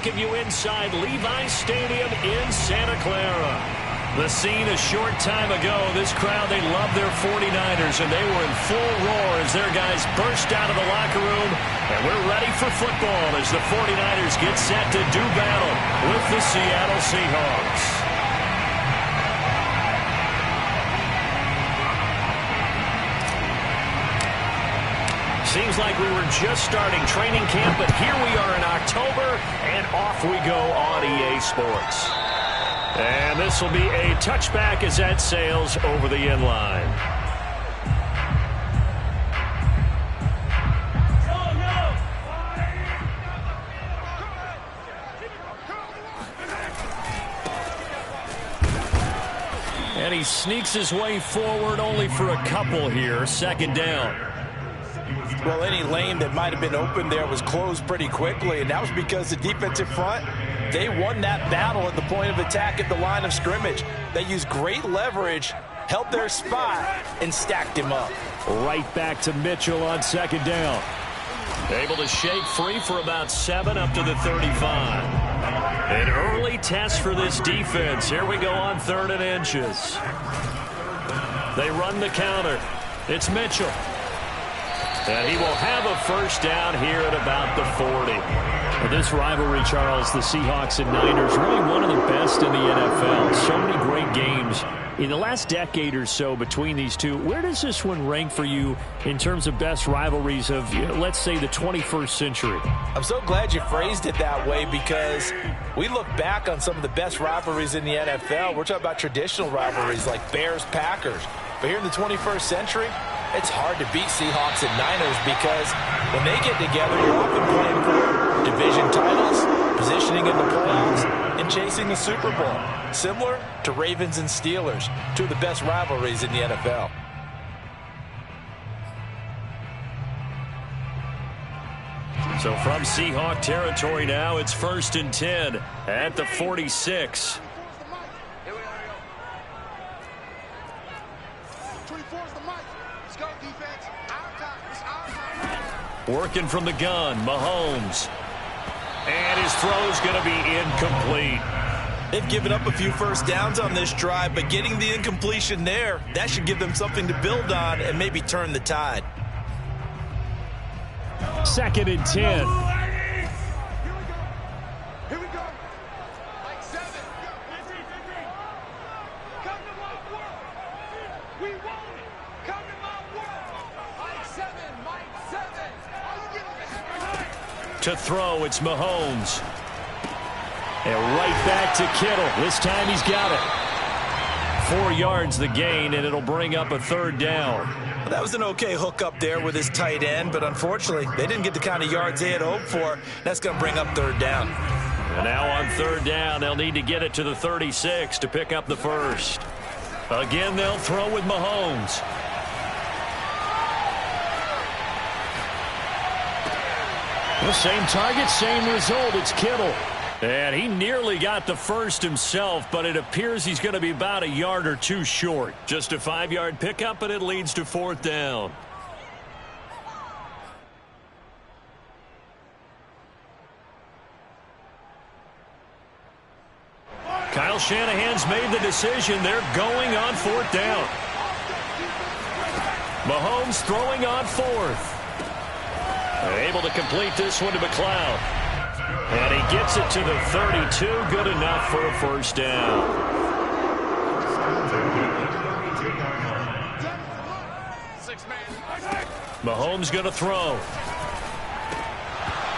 Give you inside Levi's Stadium in Santa Clara. The scene a short time ago. This crowd, they love their 49ers, and they were in full roar as their guys burst out of the locker room. And we're ready for football as the 49ers get set to do battle with the Seattle Seahawks. Seems like we were just starting training camp, but here we are in October, and off we go on EA Sports. And this will be a touchback as that sails over the end line. And he sneaks his way forward only for a couple here. Second down. Well, any lane that might have been open there was closed pretty quickly, and that was because the defensive front, they won that battle at the point of attack at the line of scrimmage. They used great leverage, held their spot, and stacked him up. Right back to Mitchell on second down. Able to shake free for about 7 up to the 35. An early test for this defense. Here we go on 3rd and inches. They run the counter. It's Mitchell. And he will have a first down here at about the 40. Well, this rivalry, Charles, the Seahawks and Niners, really one of the best in the NFL. So many great games in the last decade or so between these two. Where does this one rank for you in terms of best rivalries of, let's say, the 21st century? I'm so glad you phrased it that way because we look back on some of the best rivalries in the NFL. We're talking about traditional rivalries like Bears-Packers. But here in the 21st century, it's hard to beat Seahawks and Niners because when they get together, you're often playing for division titles, positioning in the playoffs, and chasing the Super Bowl. Similar to Ravens and Steelers, two of the best rivalries in the NFL. So from Seahawk territory now, it's 1st and 10 at the 46. Working from the gun, Mahomes. And his throw's going to be incomplete. They've given up a few first downs on this drive, but getting the incompletion there, that should give them something to build on and maybe turn the tide. 2nd and 10. To throw, it's Mahomes. And right back to Kittle. This time he's got it. 4 yards the gain, and it'll bring up a 3rd down. Well, that was an okay hookup there with his tight end, but unfortunately, they didn't get the kind of yards they had hoped for. That's going to bring up 3rd down. And now on 3rd down, they'll need to get it to the 36 to pick up the first. Again, they'll throw with Mahomes. The same target, same result. It's Kittle. And he nearly got the first himself, but it appears he's going to be about a yard or two short. Just a 5-yard pickup, and it leads to 4th down. Kyle Shanahan's made the decision. They're going on 4th down. Mahomes throwing on 4th. Able to complete this one to McLeod. And he gets it to the 32. Good enough for a first down. Mahomes going to throw.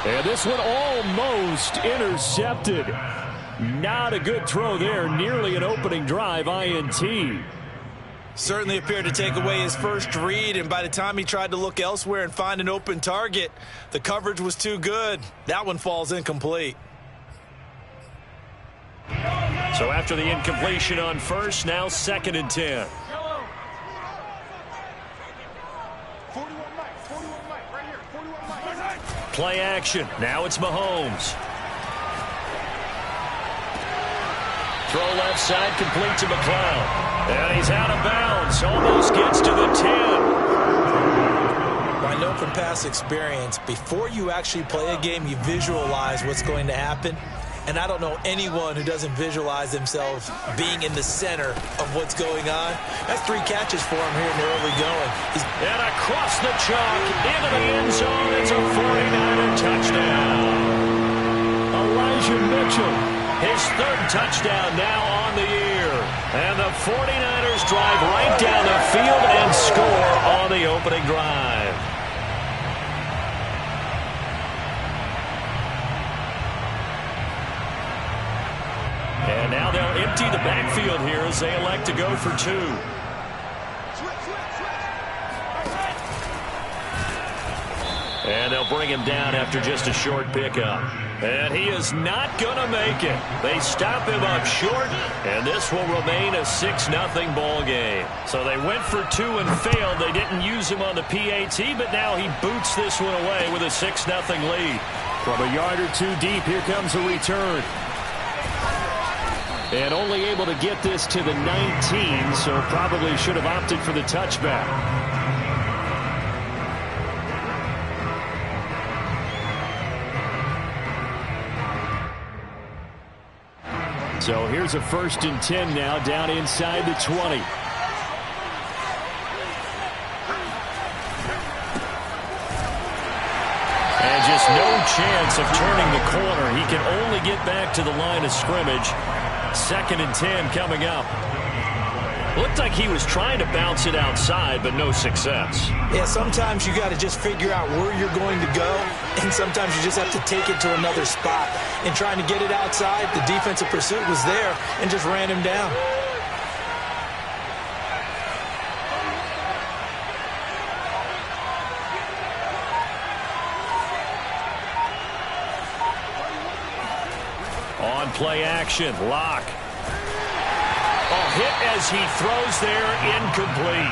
And this one almost intercepted. Not a good throw there. Nearly an opening drive, INT. Certainly appeared to take away his first read, and by the time he tried to look elsewhere and find an open target, the coverage was too good. That one falls incomplete. So after the incompletion on first, now 2nd and 10. Play action. Now it's Mahomes. Throw left side, complete to McLeod. And he's out of bounds. Almost gets to the 10. I know from past experience, before you actually play a game, you visualize what's going to happen. And I don't know anyone who doesn't visualize themselves being in the center of what's going on. That's 3 catches for him here in the early going. And across the chalk, into the end zone, it's a 49er touchdown. Elijah Mitchell, his 3rd touchdown now on the year. And the 49ers drive right down the field and score on the opening drive. And now they'll empty the backfield here as they elect to go for 2. And they'll bring him down after just a short pickup. And he is not going to make it. They stop him up short, and this will remain a 6-0 ball game. So they went for 2 and failed. They didn't use him on the PAT, but now he boots this one away with a 6-0 lead. From a yard or 2 deep, here comes a return. And only able to get this to the 19, so probably should have opted for the touchback. So here's a 1st and 10 now, down inside the 20. And just no chance of turning the corner. He can only get back to the line of scrimmage. 2nd and 10 coming up. Looked like he was trying to bounce it outside, but no success. Yeah, sometimes you got to just figure out where you're going to go, and sometimes you just have to take it to another spot. And trying to get it outside, the defensive pursuit was there and just ran him down. On play action, Locke. A hit as he throws there, incomplete.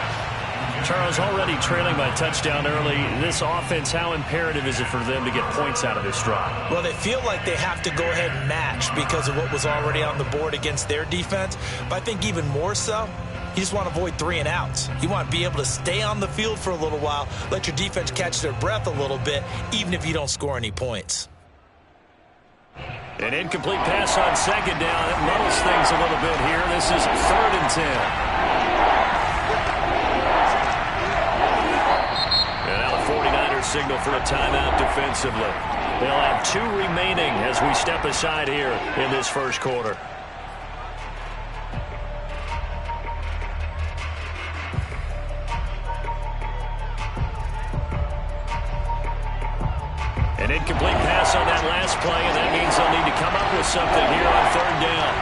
Charles, already trailing by touchdown early. This offense, how imperative is it for them to get points out of this drive? Well, they feel like they have to go ahead and match because of what was already on the board against their defense. But I think even more so, you just want to avoid 3 and outs. You want to be able to stay on the field for a little while, let your defense catch their breath a little bit, even if you don't score any points. An incomplete pass on 2nd down. It muddles things a little bit here. This is 3rd and 10. And now the 49ers signal for a timeout defensively. They'll have 2 remaining as we step aside here in this 1st quarter. An incomplete pass on that last play, and that means they'll need to come up with something here on 3rd down.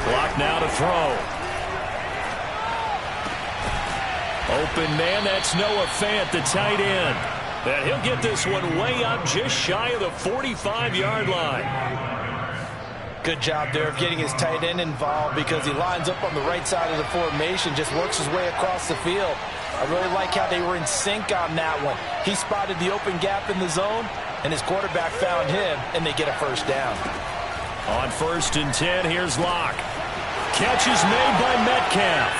Clock now to throw. Open man, that's Noah Fant, the tight end. And he'll get this one way up just shy of the 45-yard line. Good job there of getting his tight end involved because he lines up on the right side of the formation, just works his way across the field. I really like how they were in sync on that one. He spotted the open gap in the zone, and his quarterback found him, and they get a 1st down. On 1st and 10, here's Locke. Catch is made by Metcalf.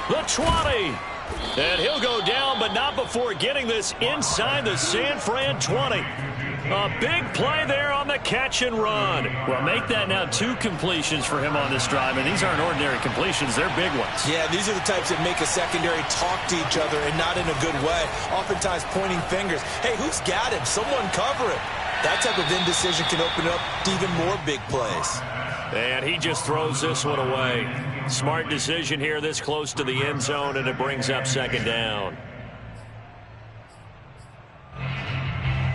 The 20. And he'll go down, but not before getting this inside the San Fran 20. A big play there on the catch and run. Well, make that now 2 completions for him on this drive, and these aren't ordinary completions. They're big ones. Yeah, these are the types that make a secondary talk to each other and not in a good way. Oftentimes pointing fingers. Hey, who's got him? Someone cover it. That type of indecision can open up to even more big plays. And he just throws this one away. Smart decision here this close to the end zone, and it brings up 2nd down.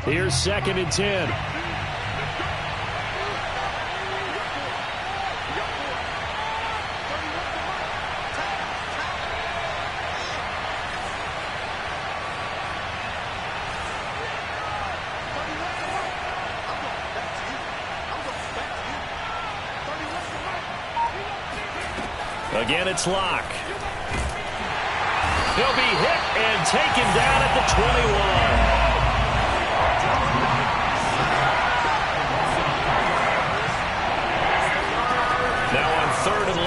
Here's 2nd and 10. Again, it's Locke. He'll be hit and taken down at the 21. Now on 3rd and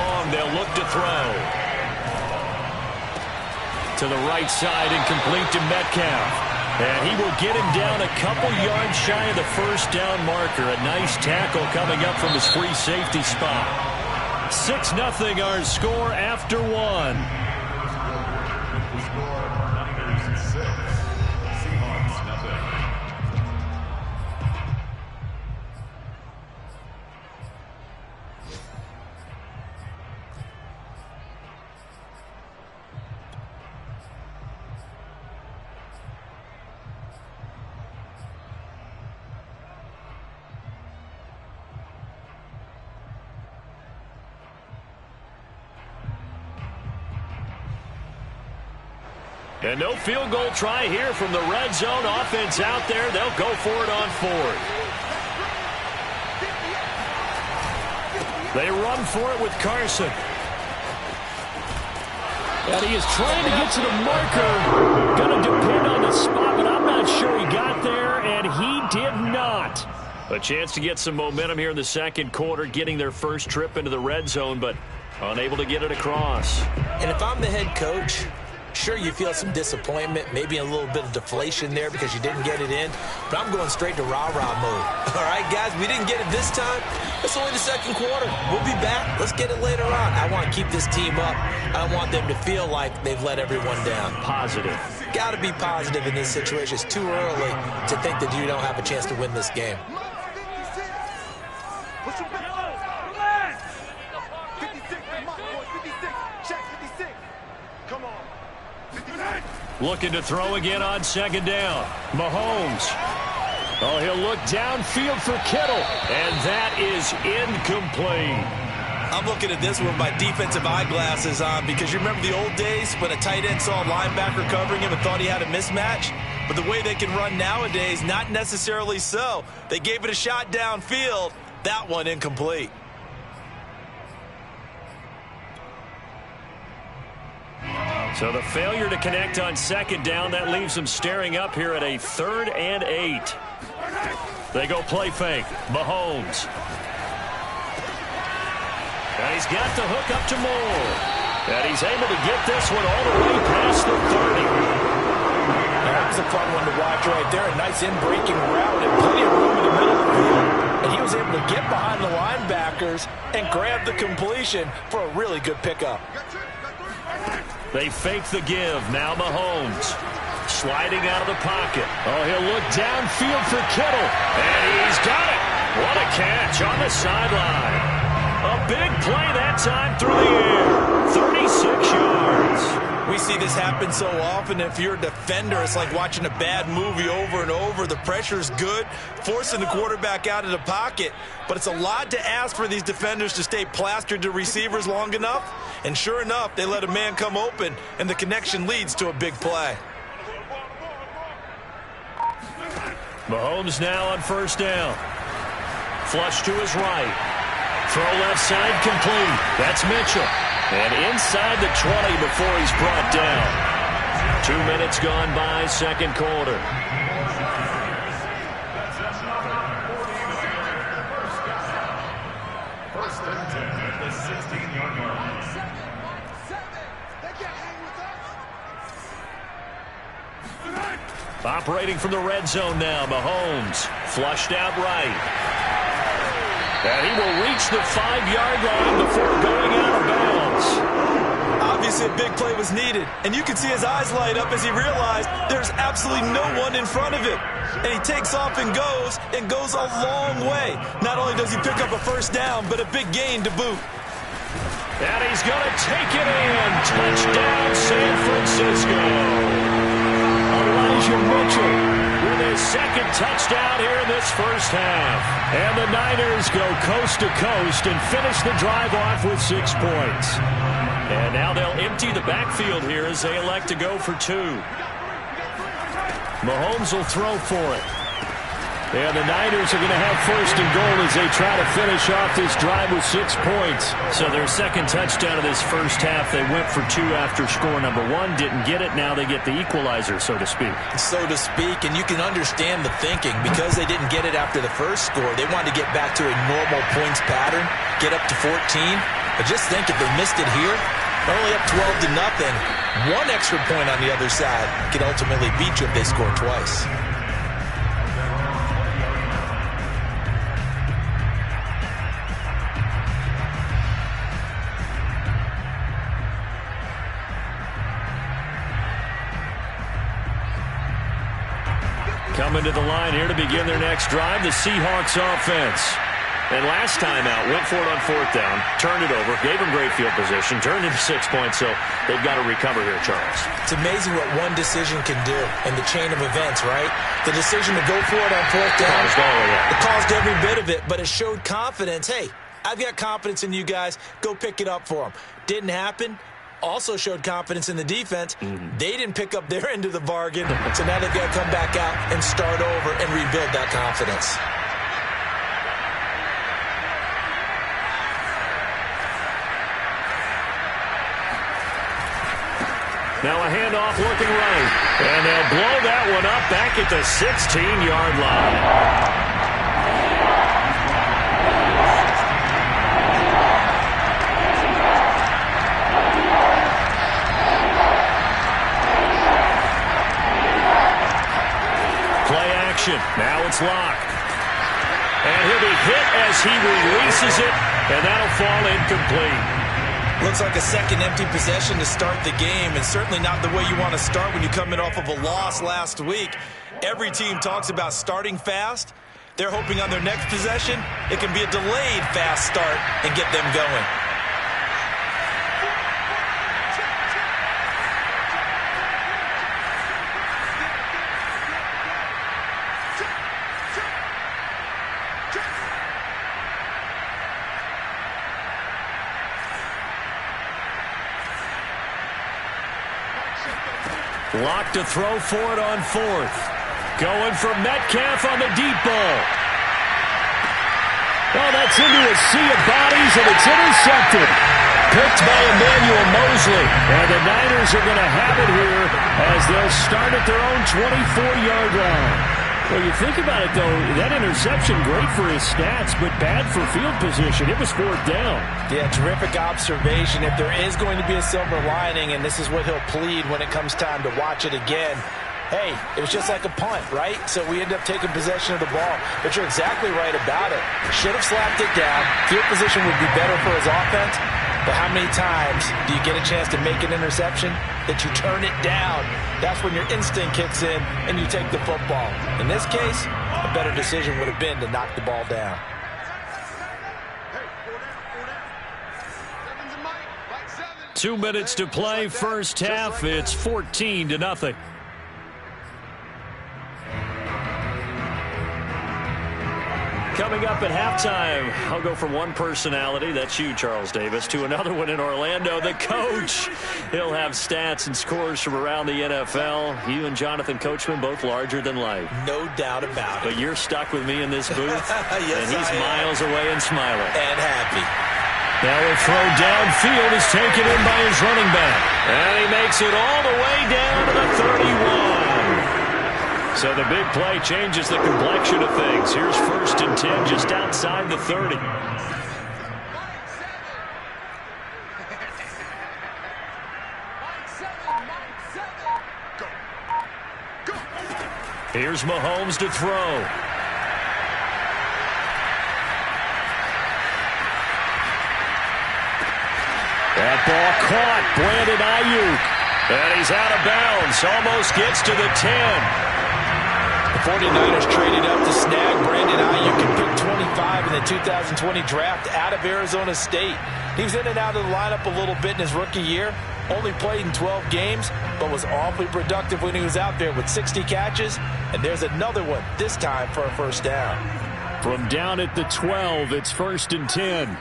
to the right side and complete to Metcalf. And he will get him down a couple yards shy of the first down marker. A nice tackle coming up from his free safety spot. 6-0 our score after one. And no field goal try here from the red zone. Offense out there. They'll go for it on fourth. They run for it with Carson. And he is trying to get to the marker. Going to depend on the spot, but I'm not sure he got there, and he did not. A chance to get some momentum here in the second quarter, getting their first trip into the red zone, but unable to get it across. And if I'm the head coach, sure, you feel some disappointment, maybe a little bit of deflation there because you didn't get it in, but I'm going straight to rah-rah mode. All right, guys, we didn't get it this time. It's only the second quarter. We'll be back. Let's get it later on. I want to keep this team up. I don't want them to feel like they've let everyone down. Positive. Got to be positive in this situation. It's too early to think that you don't have a chance to win this game. Looking to throw again on second down. Mahomes. Oh, he'll look downfield for Kittle. And that is incomplete. I'm looking at this one with my defensive eyeglasses on because you remember the old days when a tight end saw a linebacker covering him and thought he had a mismatch? But the way they can run nowadays, not necessarily so. They gave it a shot downfield. That one incomplete. So the failure to connect on second down, that leaves them staring up here at a 3rd and 8. They go play fake. Mahomes. And he's got the hook up to Moore. And he's able to get this one all the way past the 30. That was a fun one to watch right there. A nice in-breaking route and plenty of room in the middle of the field. And he was able to get behind the linebackers and grab the completion for a really good pickup. They fake the give. Now Mahomes sliding out of the pocket. Oh, he'll look downfield for Kittle. And he's got it. What a catch on the sideline. A big play that time through the air. 36 yards. We see this happen so often. If you're a defender, it's like watching a bad movie over and over. The pressure's good, forcing the quarterback out of the pocket. But it's a lot to ask for these defenders to stay plastered to receivers long enough. And sure enough, they let a man come open, and the connection leads to a big play. Mahomes now on first down. Flush to his right. Throw left side complete. That's Mitchell. And inside the 20 before he's brought down. 2 minutes gone by, second quarter. First and 10 at the 16-yard line. Operating from the red zone now, Mahomes. Flushed out right. And he will reach the 5-yard line before going out of bounds. Obviously, a big play was needed, and you can see his eyes light up as he realized there's absolutely no one in front of him. And he takes off and goes a long way. Not only does he pick up a first down, but a big gain to boot. And he's going to take it in. Touchdown, San Francisco. Elijah Mitchell with his second touchdown here in this first half. And the Niners go coast to coast and finish the drive off with 6 points. And now they'll empty the backfield here as they elect to go for 2. Mahomes will throw for it. And the Niners are going to have first and goal as they try to finish off this drive with 6 points. So their second touchdown of this first half, they went for 2 after score number 1. Didn't get it. Now they get the equalizer, so to speak. So to speak, and you can understand the thinking. Because they didn't get it after the first score, they wanted to get back to a normal points pattern, get up to 14. But just think, if they missed it here, Only up 12-0. One extra point on the other side can ultimately beat you if they score twice. Coming to the line here to begin their next drive, the Seahawks offense. And last time out, went for it on fourth down, turned it over, gave them great field position, turned into 6 points, so they've got to recover here, Charles. It's amazing what one decision can do in the chain of events, right? The decision to go for it on fourth down, it caused every bit of it, but it showed confidence. Hey, I've got confidence in you guys. Go pick it up for them. Didn't happen. Also showed confidence in the defense. They didn't pick up their end of the bargain, so now they've got to come back out and start over and rebuild that confidence. Now a handoff looking right. And they'll blow that one up back at the 16-yard line. Play action. Now it's locked. And he'll be hit as he releases it, and that'll fall incomplete. Looks like a second empty possession to start the game, and certainly not the way you want to start when you're coming off of a loss last week. Every team talks about starting fast. They're hoping on their next possession, it can be a delayed fast start and get them going. Lock to throw for it on fourth. Going for Metcalf on the deep ball. Oh, that's into a sea of bodies, and it's intercepted. Picked by Emmanuel Mosley. And the Niners are going to have it here as they'll start at their own 24-yard line. Well, you think about it, though, that interception, great for his stats, but bad for field position. It was fourth down. Yeah, terrific observation. If there is going to be a silver lining, and this is what he'll plead when it comes time to watch it again, hey, it was just like a punt, right? So we end up taking possession of the ball. But you're exactly right about it. Should have slapped it down. Field position would be better for his offense. But how many times do you get a chance to make an interception that you turn it down? That's when your instinct kicks in and you take the football. In this case, a better decision would have been to knock the ball down. 2 minutes to play, first half. It's 14-0. Coming up at halftime, I'll go from one personality, that's you, Charles Davis, to another one in Orlando, the coach. He'll have stats and scores from around the NFL. You and Jonathan Coachman, both larger than life. No doubt about it. But you're stuck with me in this booth, yes, and he's miles away and smiling. And happy. Now a throw downfield is taken in by his running back. And he makes it all the way down to the 31. So the big play changes the complexion of things. Here's 1st and 10 just outside the 30. Here's Mahomes to throw. That ball caught. Brandon Ayuk. And he's out of bounds. Almost gets to the 10. The 49ers traded up to snag Brandon Ayuk and pick 25 in the 2020 draft out of Arizona State. He was in and out of the lineup a little bit in his rookie year. Only played in 12 games, but was awfully productive when he was out there with 60 catches. And there's another one, this time for a first down. From down at the 12, it's 1st and 10.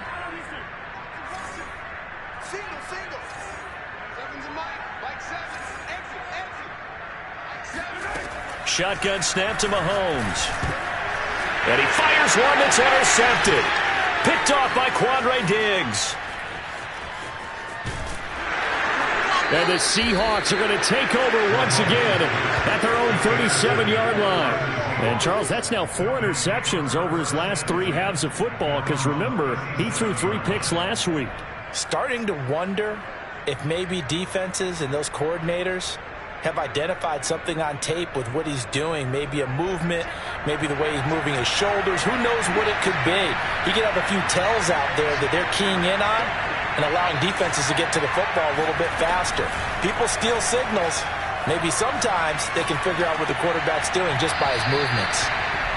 Shotgun snap to Mahomes. And he fires one that's intercepted. Picked off by Quandre Diggs. And the Seahawks are going to take over once again at their own 37-yard line. And, Charles, that's now 4 interceptions over his last 3 halves of football because, remember, he threw 3 picks last week. Starting to wonder if maybe defenses and those coordinators have identified something on tape with what he's doing, maybe a movement, maybe the way he's moving his shoulders, who knows what it could be. He could have a few tells out there that they're keying in on and allowing defenses to get to the football a little bit faster. People steal signals. Maybe sometimes they can figure out what the quarterback's doing just by his movements.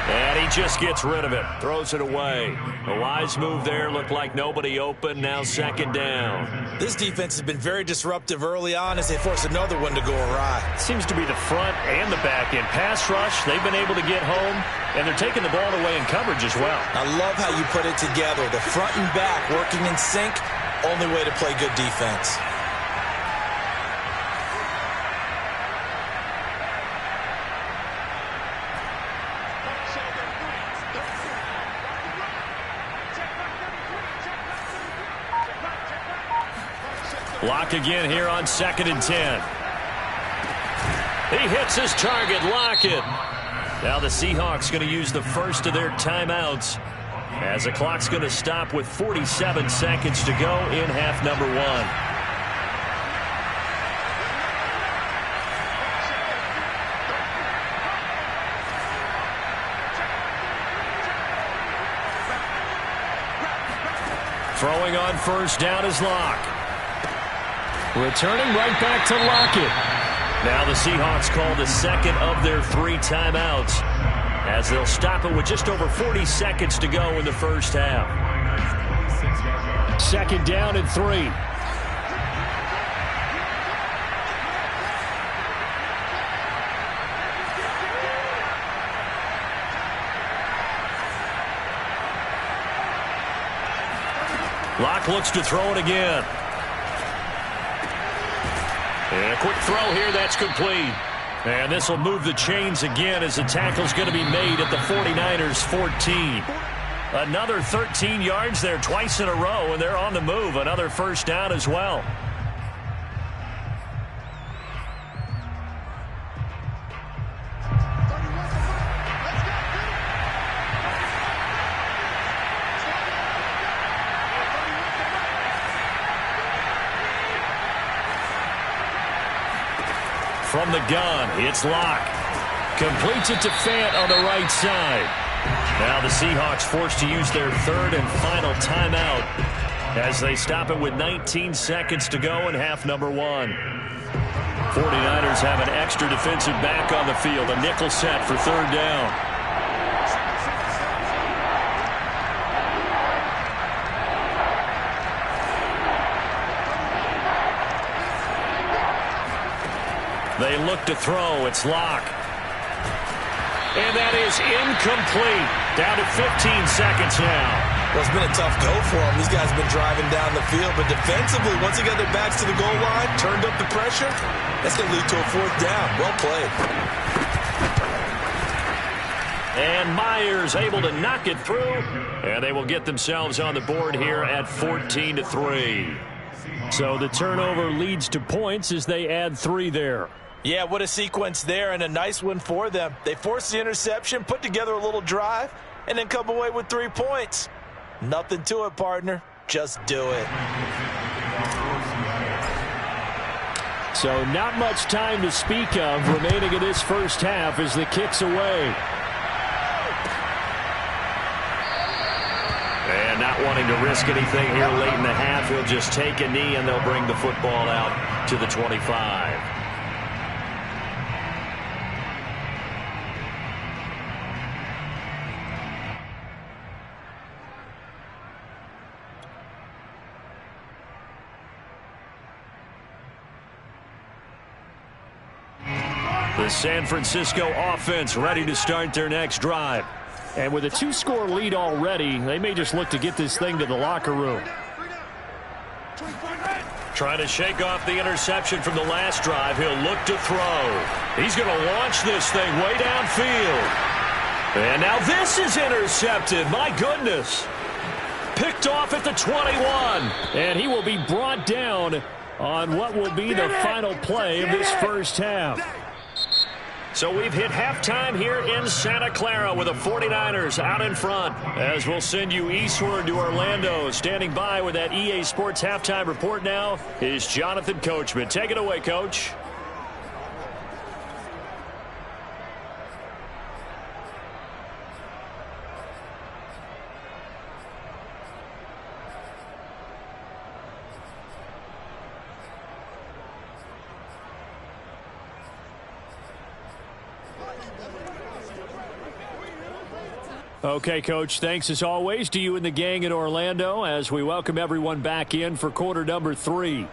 And he just gets rid of it, throws it away. A wise move there, looked like nobody open, now second down. This defense has been very disruptive early on as they force another one to go awry. Seems to be the front and the back end. Pass rush, they've been able to get home, and they're taking the ball away in coverage as well. I love how you put it together. The front and back working in sync, only way to play good defense. Lock again here on 2nd and 10. He hits his target, Lockett. Now the Seahawks going to use the first of their timeouts as the clock's going to stop with 47 seconds to go in half number 1. Throwing on first down is Locke. Returning right back to Lockett. Now the Seahawks call the second of their 3 timeouts as they'll stop it with just over 40 seconds to go in the first half. 2nd down and 3. Locke looks to throw it again. And a quick throw here, that's complete. And this will move the chains again as the tackle's going to be made at the 49ers 14. Another 13 yards there twice in a row, and they're on the move. Another first down as well. From the gun, it's Locke. Completes it to Fant on the right side. Now the Seahawks forced to use their 3rd and final timeout as they stop it with 19 seconds to go in half number 1. 49ers have an extra defensive back on the field, a nickel set for 3rd down. They look to throw. It's Locke. And that is incomplete. Down to 15 seconds now. Well, it's been a tough go for them. These guys have been driving down the field, but defensively, once they got their backs to the goal line, turned up the pressure, that's going to lead to a 4th down. Well played. And Myers able to knock it through, and they will get themselves on the board here at 14-3. So the turnover leads to points as they add 3 there. Yeah, what a sequence there, and a nice one for them. They forced the interception, put together a little drive, and then come away with 3 points. Nothing to it, partner. Just do it. So not much time to speak of remaining in this first half as the kick's away. And not wanting to risk anything here late in the half, he'll just take a knee and they'll bring the football out to the 25. The San Francisco offense ready to start their next drive. And with a 2-score lead already, they may just look to get this thing to the locker room. Trying to shake off the interception from the last drive. He'll look to throw. He's going to launch this thing way downfield. And now this is intercepted. My goodness. Picked off at the 21. And he will be brought down on what will be the final play of this first half. So we've hit halftime here in Santa Clara with the 49ers out in front. As we'll send you eastward to Orlando. Standing by with that EA Sports halftime report now is Jonathan Coachman. Take it away, Coach. Okay, Coach, thanks as always to you and the gang in Orlando as we welcome everyone back in for quarter number 3.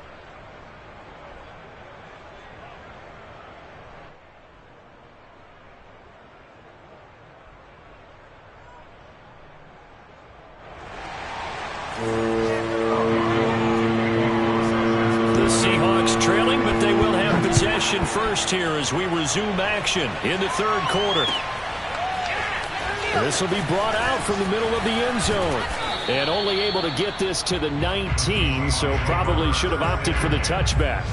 The Seahawks trailing, but they will have possession first here as we resume action in the third quarter. This will be brought out from the middle of the end zone. And only able to get this to the 19, so probably should have opted for the touchback.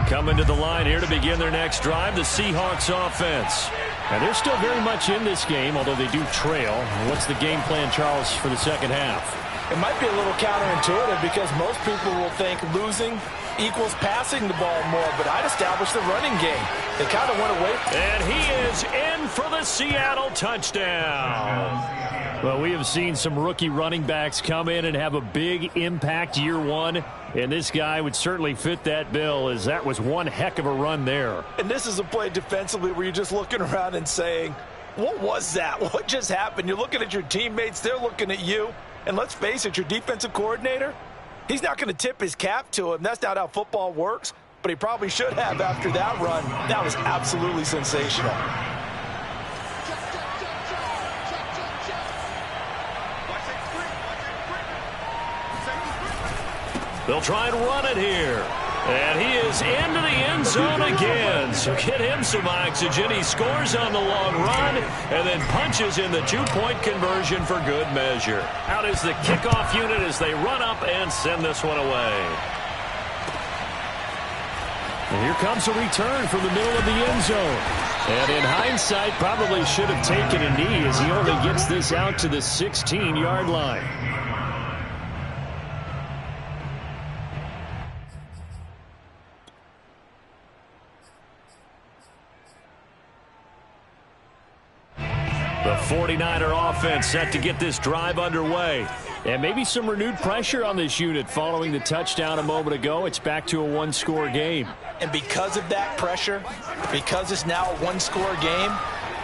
Coming to the line here to begin their next drive, the Seahawks offense. And they're still very much in this game, although they do trail. What's the game plan, Charles, for the second half? It might be a little counterintuitive because most people will think losing equals passing the ball more, but I'd establish the running game. They kind of went away. And he is in for the Seattle touchdown. Well, we have seen some rookie running backs come in and have a big impact year one, and this guy would certainly fit that bill, as that was one heck of a run there. And this is a play defensively where you're just looking around and saying, what was that? What just happened? You're looking at your teammates, they're looking at you, and let's face it, your defensive coordinator, he's not going to tip his cap to him. That's not how football works, but he probably should have after that run. That was absolutely sensational. They'll try and run it here. And he is into the end zone again. So get him some oxygen. He scores on the long run and then punches in the two-point conversion for good measure. Out is the kickoff unit as they run up and send this one away. And here comes a return from the middle of the end zone. And in hindsight, probably should have taken a knee as he only gets this out to the 16-yard line. The 49er offense set to get this drive underway. And maybe some renewed pressure on this unit following the touchdown a moment ago. It's back to a one-score game. And because of that pressure, because it's now a one-score game,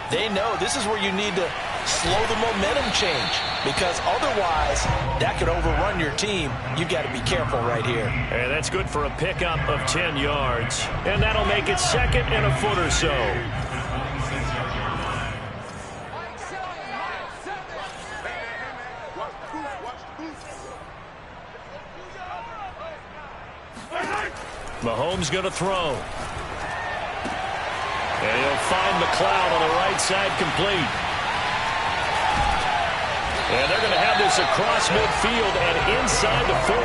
they know this is where you need to slow the momentum change. Because otherwise, that could overrun your team. You've got to be careful right here. And that's good for a pickup of 10 yards. And that'll make it second and a foot or so. Mahomes going to throw. And he'll find McLeod on the right side complete. And they're going to have this across midfield and inside the 45.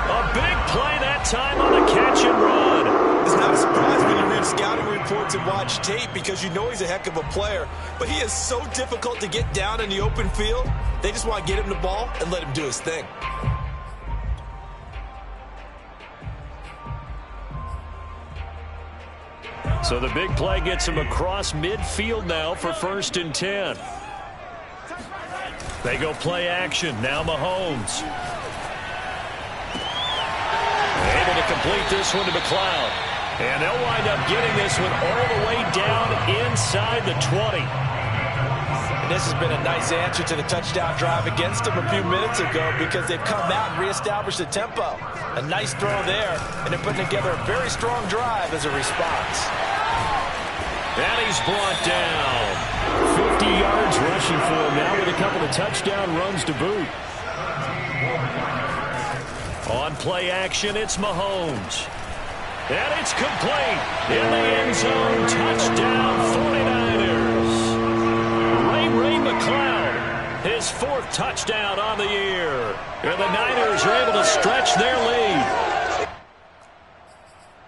A big play that time on a catch and run. It's not a surprise when you read scouting reports and watch tape because you know he's a heck of a player. But he is so difficult to get down in the open field. They just want to get him the ball and let him do his thing. So the big play gets him across midfield now for 1st and 10. They go play action. Now Mahomes. Able to complete this one to McLeod. And they'll wind up getting this one all the way down inside the 20. And this has been a nice answer to the touchdown drive against them a few minutes ago because they've come out and reestablished the tempo. A nice throw there, and they're putting together a very strong drive as a response. And he's brought down. 50 yards rushing for him now with a couple of touchdown runs to boot. On play action, it's Mahomes. And it's complete. In the end zone, touchdown 49ers. Ray McCloud, his 4th touchdown on the year. And the Niners are able to stretch their lead.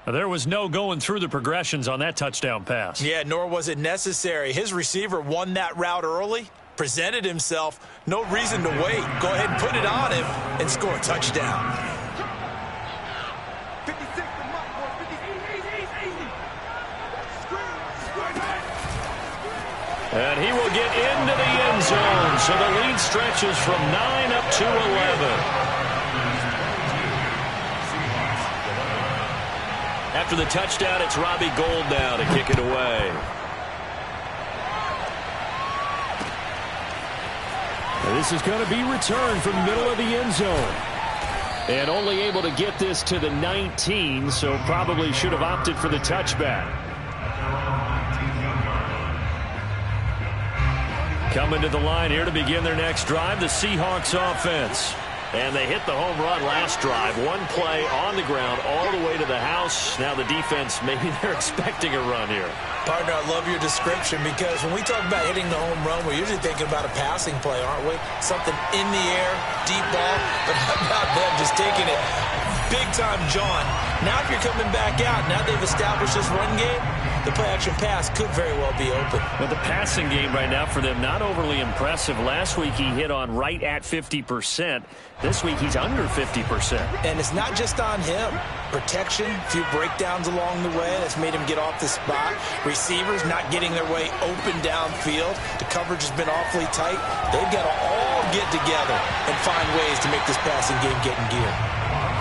There was no going through the progressions on that touchdown pass. Yeah, nor was it necessary. His receiver won that route early, presented himself, no reason to wait. Go ahead and put it on him and score a touchdown. And he will get into the end zone. So the lead stretches from 9 up to 11. After the touchdown, it's Robbie Gould now to kick it away. And this is going to be returned from the middle of the end zone. And only able to get this to the 19, so probably should have opted for the touchback. Coming to the line here to begin their next drive, the Seahawks offense. And they hit the home run last drive. One play on the ground all the way to the house. Now the defense, maybe they're expecting a run here. Partner, I love your description because when we talk about hitting the home run, we're usually thinking about a passing play, aren't we? Something in the air, deep ball. But how about them just taking it big time, John? Now if you're coming back out, now they've established this run game, the play-action pass could very well be open. Well, the passing game right now for them, not overly impressive. Last week he hit on right at 50%. This week he's under 50%. And it's not just on him. Protection, a few breakdowns along the way. That's made him get off the spot. Receivers not getting their way open downfield. The coverage has been awfully tight. They've got to all get together and find ways to make this passing game get in gear.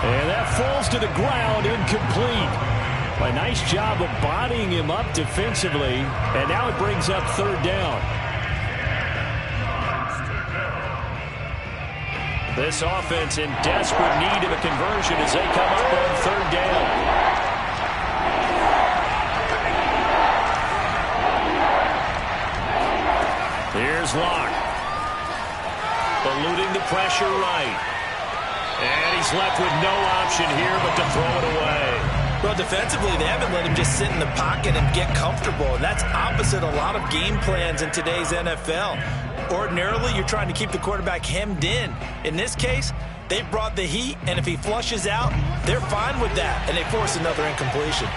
And that falls to the ground, incomplete. A nice job of bodying him up defensively. And now it brings up 3rd down. This offense in desperate need of a conversion as they come up on 3rd down. Here's Locke. Eluding the pressure right. And he's left with no option here but to throw it away. Well, defensively, they haven't let him just sit in the pocket and get comfortable. And that's opposite a lot of game plans in today's NFL. Ordinarily, you're trying to keep the quarterback hemmed in. In this case, they brought the heat, and if he flushes out, they're fine with that, and they force another incompletion.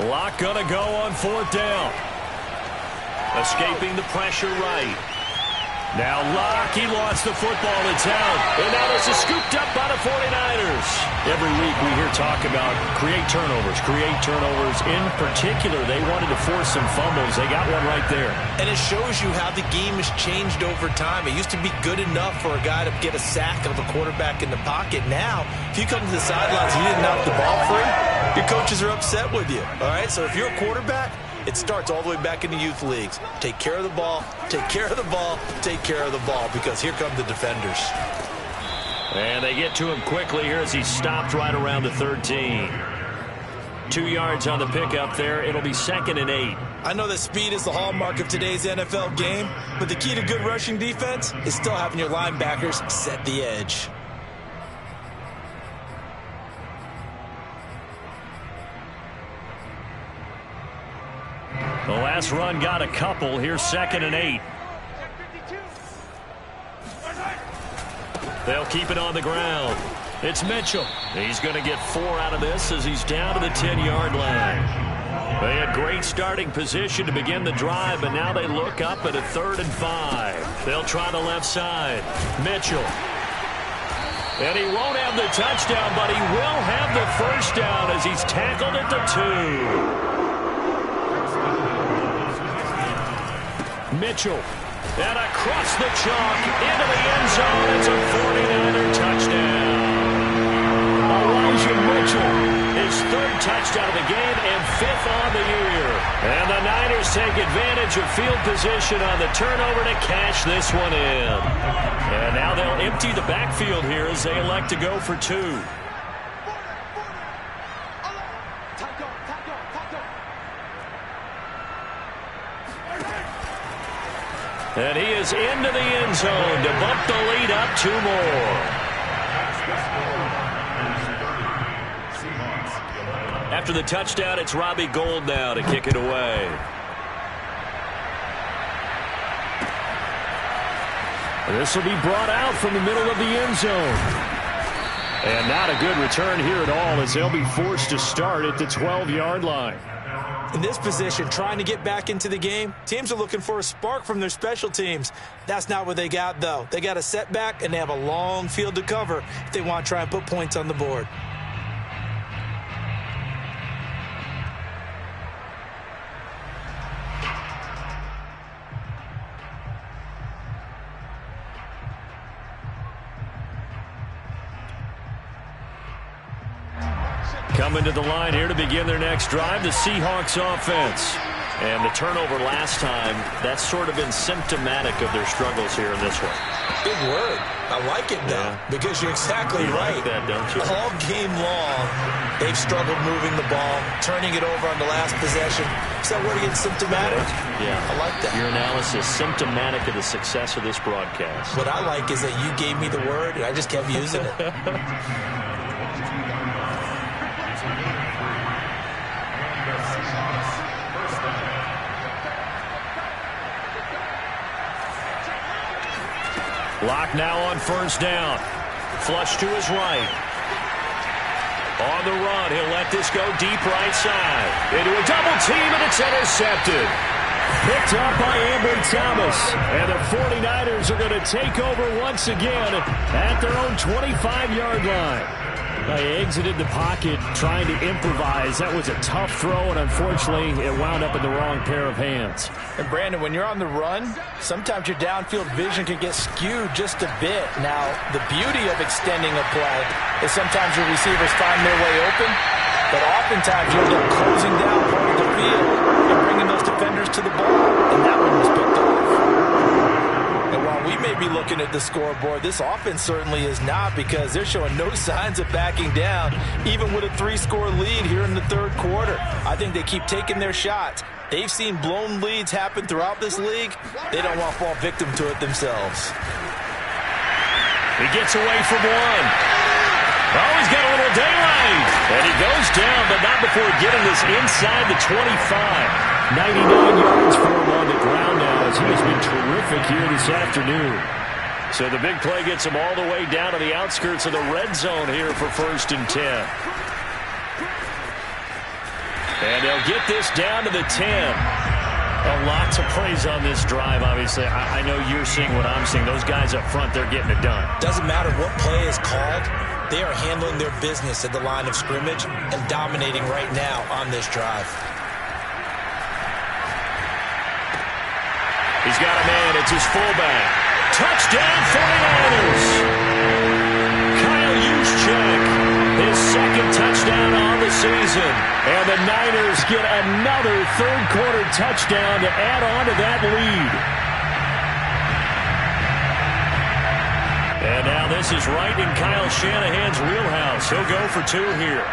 Locke gonna go on 4th down. Escaping the pressure right. Now Locke, he lost the football. It's out. And now this is scooped up by the 49ers. Every week we hear talk about create turnovers. In particular, they wanted to force some fumbles. They got one right there. And it shows you how the game has changed over time. It used to be good enough for a guy to get a sack of a quarterback in the pocket. Now, if you come to the sidelines and you didn't knock the ball free, your coaches are upset with you. All right, so if you're a quarterback, it starts all the way back in the youth leagues. Take care of the ball, take care of the ball, take care of the ball, because here come the defenders. And they get to him quickly here as he stopped right around the 13. 2 yards on the pickup there. It'll be 2nd and 8. I know that speed is the hallmark of today's NFL game, but the key to good rushing defense is still having your linebackers set the edge. The last run got a couple. Here's 2nd and 8. They'll keep it on the ground. It's Mitchell. He's going to get 4 out of this as he's down to the 10-yard line. They had great starting position to begin the drive, but now they look up at a 3rd and 5. They'll try the left side. Mitchell. And he won't have the touchdown, but he will have the 1st down as he's tackled at the 2. Mitchell, and across the chalk, into the end zone. It's a 49er touchdown. Elijah Mitchell, his 3rd touchdown of the game and 5th on the year. And the Niners take advantage change of field position on the turnover to cash this one in. And now they'll empty the backfield here as they elect to go for 2. And he is into the end zone to bump the lead up 2 more. After the touchdown, it's Robbie Gould now to kick it away. This will be brought out from the middle of the end zone. And not a good return here at all as they'll be forced to start at the 12-yard line. In this position, trying to get back into the game, teams are looking for a spark from their special teams. That's not what they got, though. They got a setback, and they have a long field to cover if they want to try and put points on the board. Coming to the line here to begin their next drive, the Seahawks offense. And the turnover last time, that's sort of been symptomatic of their struggles here in this one. Big word. I like it, though, because you're exactly right. Like that, don't you? All game long, they've struggled moving the ball, turning it over on the last possession. Is that word again, symptomatic? Yeah. I like that. Your analysis, symptomatic of the success of this broadcast. What I like is that you gave me the word, and I just kept using it. Lock now on first down. Flush to his right. On the run, he'll let this go deep right side. Into a double team, and it's intercepted. Picked up by Ambry Thomas. And the 49ers are going to take over once again at their own 25-yard line. They exited the pocket trying to improvise. That was a tough throw, and unfortunately, it wound up in the wrong pair of hands. And, Brandon, when you're on the run, sometimes your downfield vision can get skewed just a bit. Now, the beauty of extending a play is sometimes your receivers find their way open, but oftentimes you end up closing down part of the field and bringing those defenders to the ball, and that one was picked off. And while we may be looking at the scoreboard, this offense certainly is not, because they're showing no signs of backing down, even with a 3-score lead here in the third quarter. I think they keep taking their shots. They've seen blown leads happen throughout this league. They don't want to fall victim to it themselves. He gets away from one. Oh, he's got a little daylight. And he goes down, but not before getting this inside the 25. 99 yards for him on the ground now, as he has been terrific here this afternoon. So the big play gets him all the way down to the outskirts of the red zone here for 1st and 10. And they'll get this down to the 10. Lots of praise on this drive, obviously. I know you're seeing what I'm seeing. Those guys up front, they're getting it done. Doesn't matter what play is called. They are handling their business at the line of scrimmage and dominating right now on this drive. He's got a man. It's his fullback. Touchdown, 49ers. Kyle Juszczyk, his second touchdown on the season. And the Niners get another third-quarter touchdown to add on to that lead. And now this is right in Kyle Shanahan's wheelhouse. He'll go for 2 here.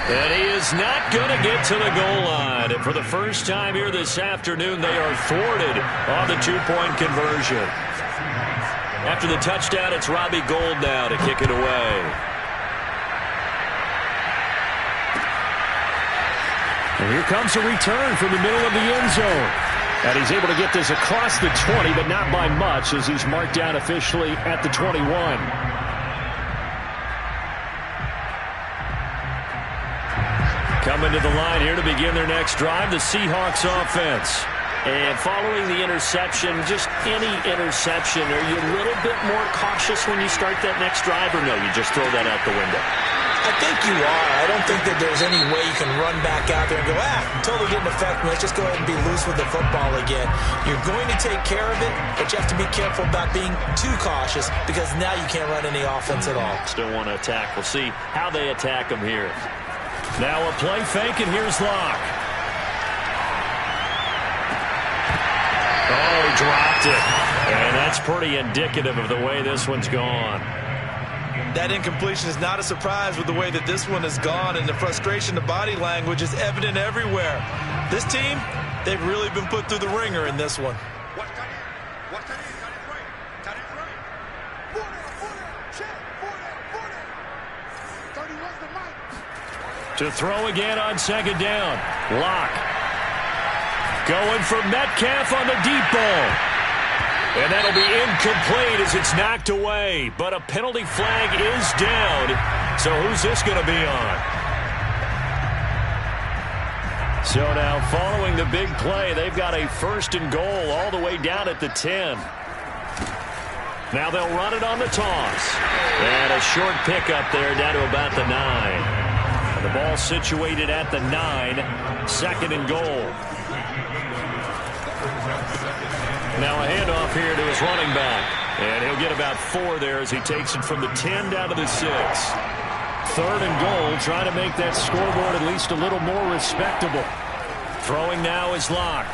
And he is not going to get to the goal line. And for the first time here this afternoon, they are thwarted on the 2-point conversion. After the touchdown, it's Robbie Gould now to kick it away. And here comes a return from the middle of the end zone. And he's able to get this across the 20, but not by much, as he's marked down officially at the 21. Coming to the line here to begin their next drive, the Seahawks offense. And following the interception, just any interception, are you a little bit more cautious when you start that next drive, or no, you just throw that out the window? I think you are. I don't think that there's any way you can run back out there and go, until they didn't affect me, let's just go ahead and be loose with the football again. You're going to take care of it, but you have to be careful about being too cautious, because now you can't run any offense at all. Still want to attack. We'll see how they attack them here. Now a play fake, and here's Locke. Oh, he dropped it. And that's pretty indicative of the way this one's gone. That incompletion is not a surprise with the way that this one has gone, and the frustration, the body language is evident everywhere. This team, they've really been put through the ringer in this one. To throw again on second down. Locke. Going for Metcalf on the deep ball. And that'll be incomplete as it's knocked away. But a penalty flag is down. So who's this going to be on? So now following the big play, they've got a first and goal all the way down at the 10. Now they'll run it on the toss. And a short pickup there down to about the 9. The ball situated at the 9, second and goal. Now a handoff here to his running back. And he'll get about 4 there as he takes it from the 10 down to the 6. Third and goal, trying to make that scoreboard at least a little more respectable. Throwing now is Locke.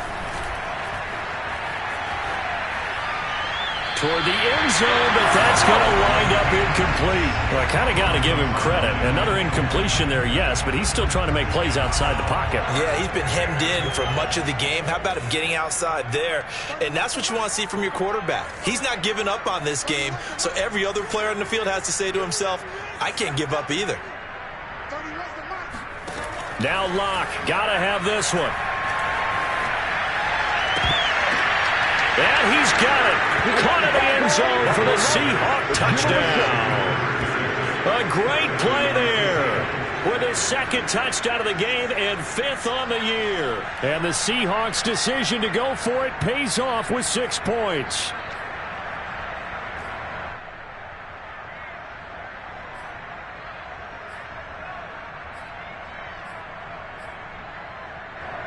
Toward the end zone, but that's going to wind up incomplete. Well, I kind of got to give him credit. Another incompletion there, yes, but he's still trying to make plays outside the pocket. Yeah, he's been hemmed in for much of the game. How about him getting outside there? And that's what you want to see from your quarterback. He's not giving up on this game, so every other player on the field has to say to himself, I can't give up either. Now Locke, got to have this one. And he's got it. Caught in the end zone for the Seahawk touchdown. A great play there with his second touchdown of the game and 5th on the year. And the Seahawks' decision to go for it pays off with 6 points.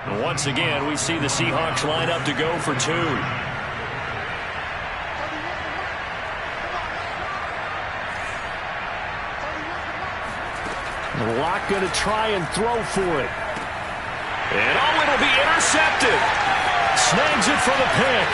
And once again, we see the Seahawks line up to go for 2. Locke going to try and throw for it. And oh, it'll be intercepted. Snags it for the pick.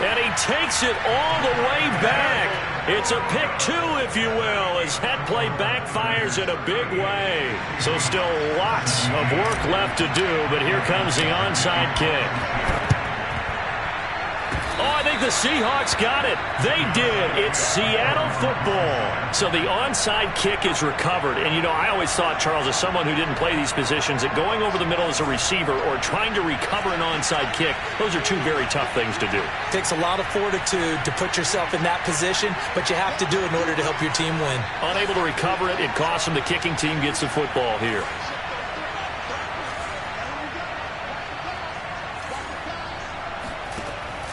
And he takes it all the way back. It's a pick 2, if you will, as that play backfires in a big way. So still lots of work left to do, but here comes the onside kick. Oh, I think the Seahawks got it. They did. It's Seattle football. So the onside kick is recovered. And, you know, I always thought, Charles, as someone who didn't play these positions, that going over the middle as a receiver or trying to recover an onside kick, those are 2 very tough things to do. It takes a lot of fortitude to put yourself in that position, but you have to do it in order to help your team win. Unable to recover it, it costs them. The kicking team gets the football here.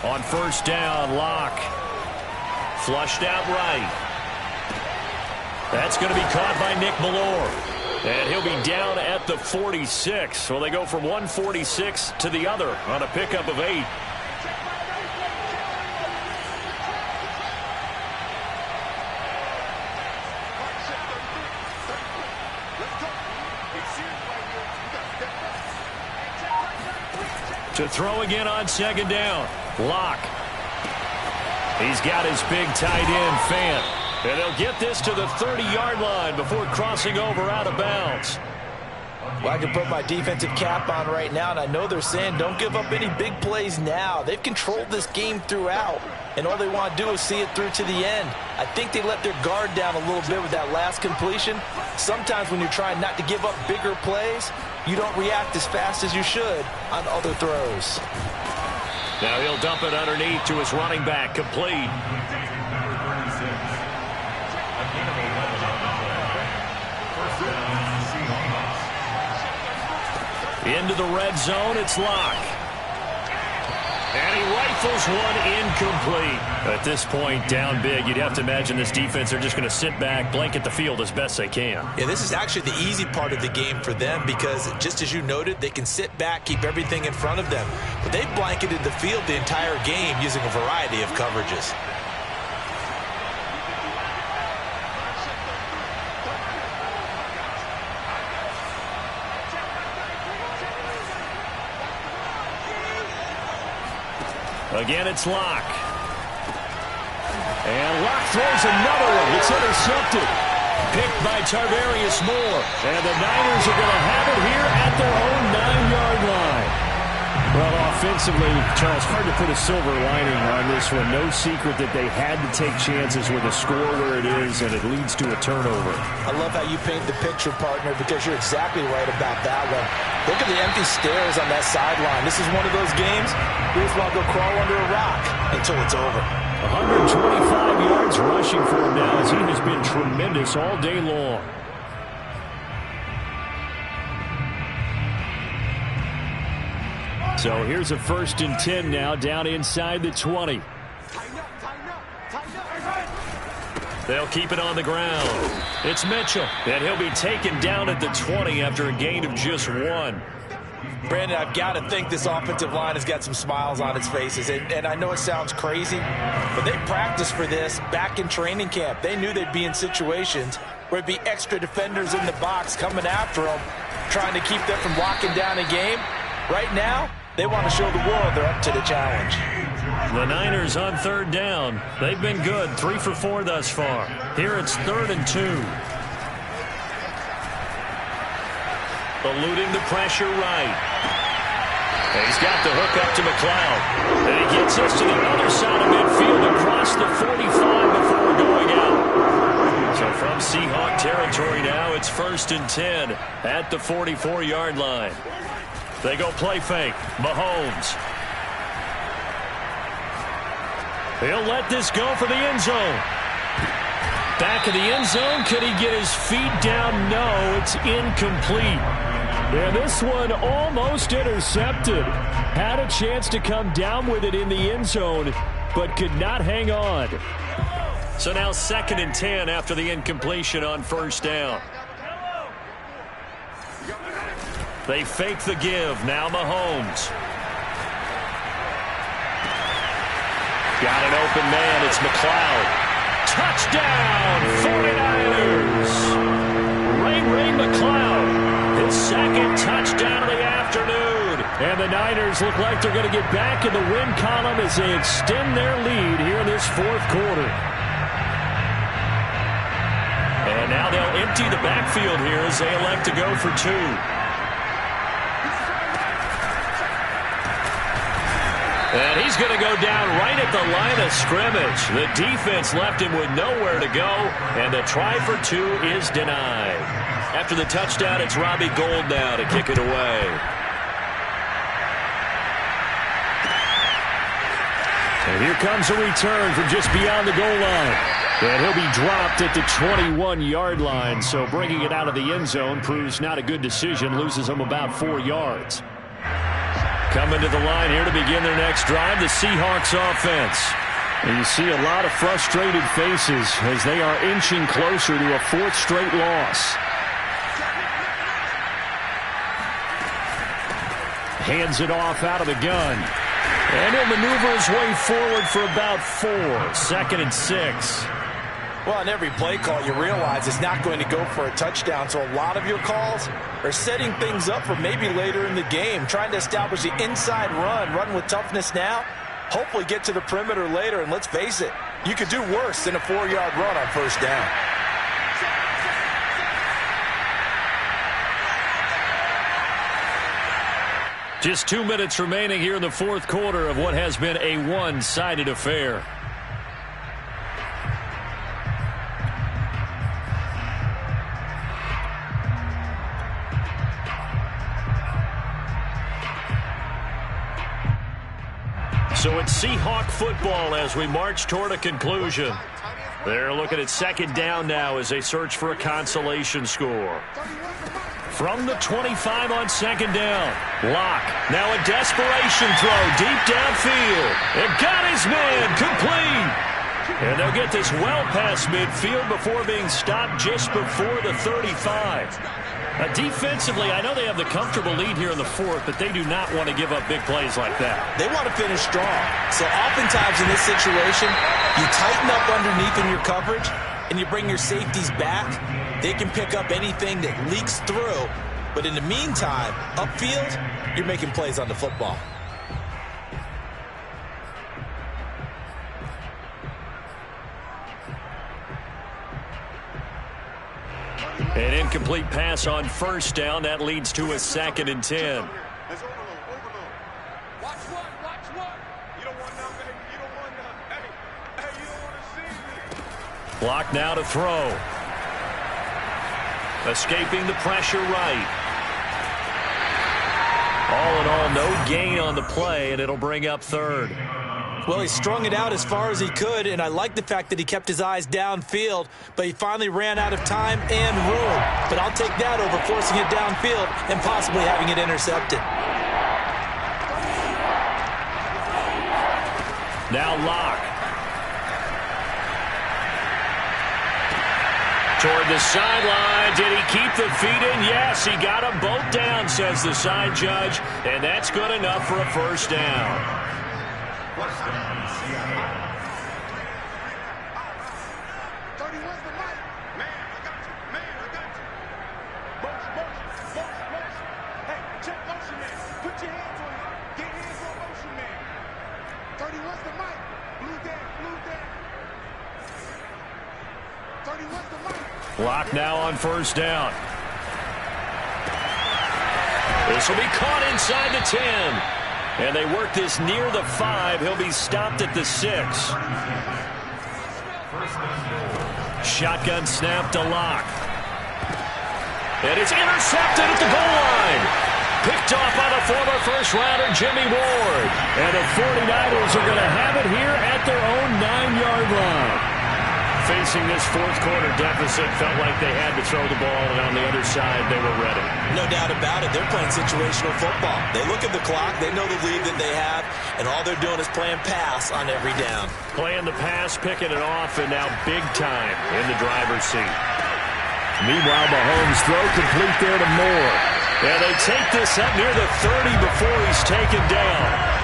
On first down, Locke. Flushed out right. That's going to be caught by Nick Bellore. And he'll be down at the 46. So they go from 146 to the other on a pickup of 8. To throw again on second down. Locke. He's got his big tight end, Fant. And they'll get this to the 30-yard line before crossing over out of bounds. Well, I can put my defensive cap on right now, and I know they're saying don't give up any big plays now. They've controlled this game throughout, and all they want to do is see it through to the end. I think they let their guard down a little bit with that last completion. Sometimes when you're trying not to give up bigger plays, you don't react as fast as you should on other throws. Now he'll dump it underneath to his running back, complete. Into the red zone, it's Locke. And he rifles one incomplete. At this point, down big, you'd have to imagine this defense are just going to sit back, blanket the field as best they can. Yeah, this is actually the easy part of the game for them because, just as you noted, they can sit back, keep everything in front of them. But they blanketed the field the entire game using a variety of coverages. Again, it's Locke. And Locke throws another one. It's intercepted. Picked by Tarvarius Moore. And the Niners are going to have it here at their own 9-yard line. Well, offensively, Charles, hard to put a silver lining on this one. No secret that they had to take chances with a score where it is, and it leads to a turnover. I love how you paint the picture, partner, because you're exactly right about that one. Look at the empty stairs on that sideline. This is one of those games you just want to go crawl under a rock until it's over. 125 yards rushing for him now as he has been tremendous all day long. So here's a 1st and 10 now down inside the 20. They'll keep it on the ground. It's Mitchell, and he'll be taken down at the 20 after a gain of just 1. Brandon, I've got to think this offensive line has got some smiles on its faces. And I know it sounds crazy, but they practiced for this back in training camp. They knew they'd be in situations where it'd be extra defenders in the box coming after them, trying to keep them from locking down a game. Right now, they want to show the world they're up to the challenge. The Niners on 3rd down. They've been good, 3 for 4 thus far. Here it's 3rd and 2. Eluding the pressure right. And he's got the hook up to McLeod. And he gets us to the other side of midfield across the 45 before going out. So from Seahawk territory now, it's 1st and 10 at the 44-yard line. They go play fake. Mahomes. He'll let this go for the end zone. Back of the end zone. Could he get his feet down? No, it's incomplete. And this one almost intercepted. Had a chance to come down with it in the end zone, but could not hang on. So now 2nd and 10 after the incompletion on 1st down. They fake the give. Now Mahomes. Got an open man. It's McLeod. Touchdown, 49ers. Ray McLeod. His 2nd touchdown of the afternoon. And the Niners look like they're going to get back in the win column as they extend their lead here in this 4th quarter. And now they'll empty the backfield here as they elect to go for 2. And he's going to go down right at the line of scrimmage. The defense left him with nowhere to go, and the try for 2 is denied. After the touchdown, it's Robbie Gould now to kick it away. And here comes a return from just beyond the goal line. And he'll be dropped at the 21-yard line, so bringing it out of the end zone proves not a good decision, loses him about 4 yards. Coming to the line here to begin their next drive, the Seahawks offense. And you see a lot of frustrated faces as they are inching closer to a 4th straight loss. Hands it off out of the gun. And he'll maneuver his way forward for about 4. 2nd and 6. Well, on every play call, you realize it's not going to go for a touchdown. So a lot of your calls are setting things up for maybe later in the game, trying to establish the inside run with toughness now, hopefully get to the perimeter later. And let's face it, you could do worse than a 4-yard run on 1st down. Just 2 minutes remaining here in the 4th quarter of what has been a one-sided affair. So it's Seahawk football as we march toward a conclusion. They're looking at 2nd down now as they search for a consolation score. From the 25 on second down. Locke. Now a desperation throw deep downfield. And got his man complete. And they'll get this well past midfield before being stopped just before the 35. Defensively, I know they have the comfortable lead here in the fourth, but they do not want to give up big plays like that. They want to finish strong. So oftentimes in this situation, you tighten up underneath in your coverage, and you bring your safeties back. They can pick up anything that leaks through. But in the meantime, upfield, you're making plays on the football. An incomplete pass on first down. That leads to a 2nd and 10. Block now to throw. Escaping the pressure right. All in all, no gain on the play, and it'll bring up 3rd. Well, he strung it out as far as he could, and I like the fact that he kept his eyes downfield, but he finally ran out of time and room. But I'll take that over forcing it downfield and possibly having it intercepted. Now Locke. Toward the sideline. Did he keep the feet in? Yes, he got them both down, says the side judge, and that's good enough for a first down. Locke now on first down. This will be caught inside the 10. And they work this near the 5. He'll be stopped at the 6. Shotgun snap to Locke. And it's intercepted at the goal line. Picked off by the former first-rounder Jimmy Ward. And the 49ers are going to have it here at their own 9-yard line. Facing this fourth-quarter deficit, felt like they had to throw the ball, and on the other side, they were ready. No doubt about it. They're playing situational football. They look at the clock. They know the lead that they have, and all they're doing is playing pass on every down. Playing the pass, picking it off, and now big time in the driver's seat. Meanwhile, Mahomes throw complete there to Moore. Yeah, they take this up near the 30 before he's taken down.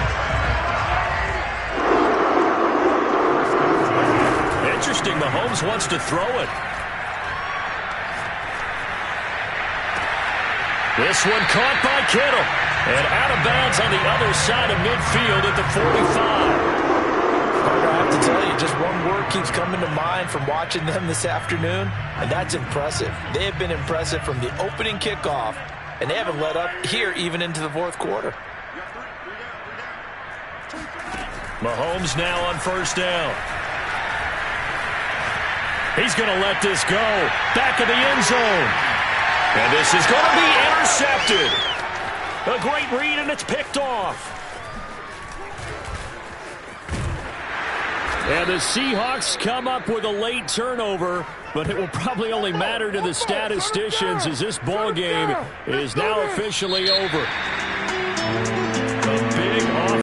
Interesting, Mahomes wants to throw it. This one caught by Kittle. And out of bounds on the other side of midfield at the 45. Carter, I have to tell you, just one word keeps coming to mind from watching them this afternoon, and that's impressive. They have been impressive from the opening kickoff, and they haven't let up here even into the fourth quarter. Mahomes now on first down. He's going to let this go. Back of the end zone. And this is going to be intercepted. A great read, and it's picked off. And the Seahawks come up with a late turnover, but it will probably only matter to the statisticians as this ball game is now officially over.